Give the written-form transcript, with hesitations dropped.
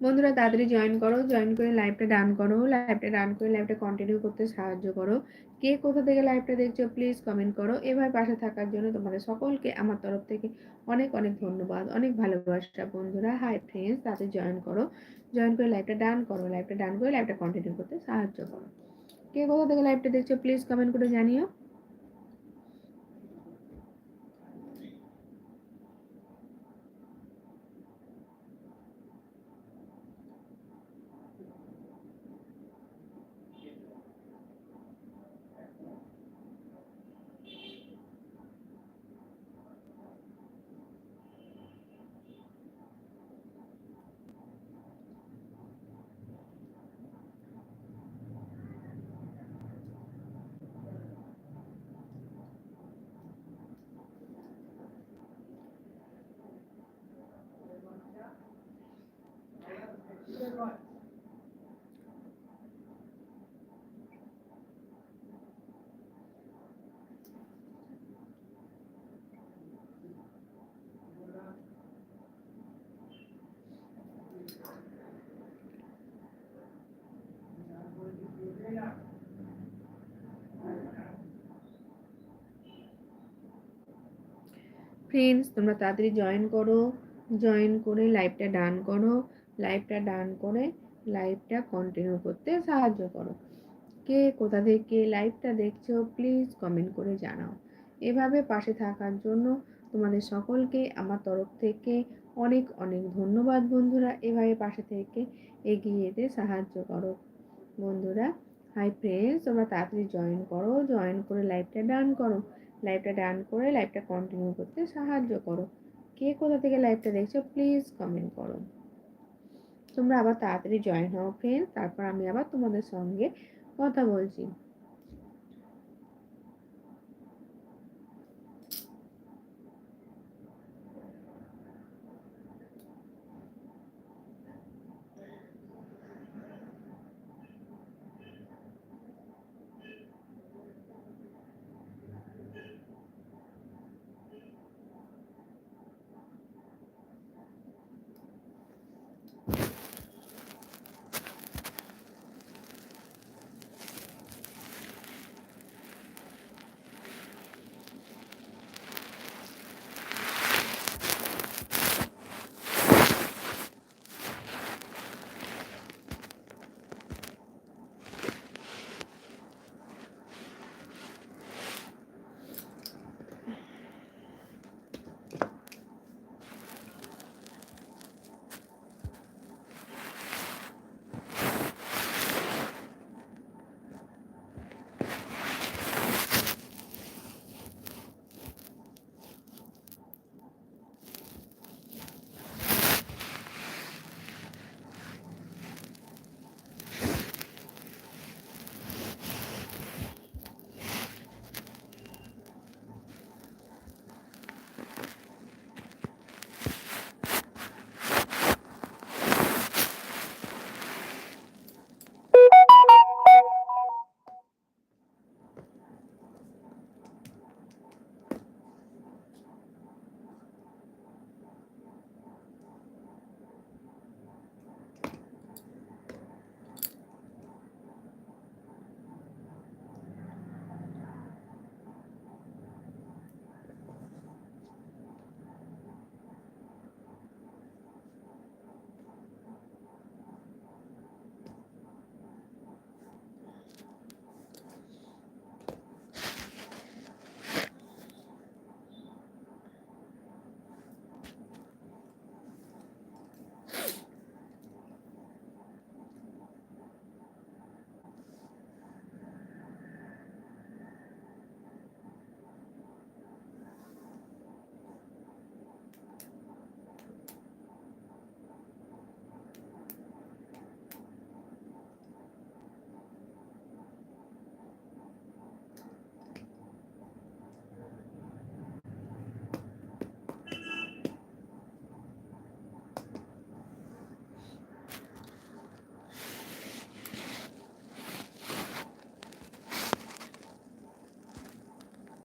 বন্ধুরা তাড়াতাড়ি জয়েন করো, জয়েন করে লাইভটা ডান করো, লাইভটা ডান করে লাইভটা কন্টিনিউ করতে সাহায্য করো। কে কোথা থেকে লাইভটা দেখছো প্লিজ কমেন্ট করো। এভাবে পাশে থাকার জন্য তোমাদের সকলকে আমার তরফ থেকে অনেক অনেক ধন্যবাদ, অনেক ভালোবাসা। বন্ধুরা হাই ফ্রেন্ডস, তাড়াতাড়ি জয়েন করো, জয়েন করে লাইভটা ডান করো, লাইভটা ডান করে লাইভটা কন্টিনিউ করতে সাহায্য করো। কে কোথা থেকে লাইভটা দেখছো প্লিজ কমেন্ট করে জানিও। ফ্রেন্ডস তোমরা তাড়াতাড়ি জয়েন করো, জয়েন করে লাইভটা ডান করো, লাইভটা ডান করে লাইভটা কন্টিনিউ করতে সাহায্য করো। কে কোথা থেকে লাইভটা দেখছো প্লিজ কমেন্ট করে জানাও। এভাবে পাশে থাকার জন্য তোমাদের সকলকে আমার তরফ থেকে অনেক অনেক ধন্যবাদ। বন্ধুরা এভাবে পাশে থেকে এগিয়ে যেতে সাহায্য করো। বন্ধুরা হাই ফ্রেন্ডস, তোমরা তাড়াতাড়ি জয়েন করো, জয়েন করে লাইভটা ডান করো, লাইভটা ডান করে লাইভটা কন্টিনিউ করতে সাহায্য করো। কে কোথা থেকে লাইভটা দেখছো প্লিজ কমেন্ট করো। তোমরা আবার তাড়াতাড়ি জয়েন হও ফ্রেন্ডস, তারপর আমি আবার তোমাদের সঙ্গে কথা বলছি।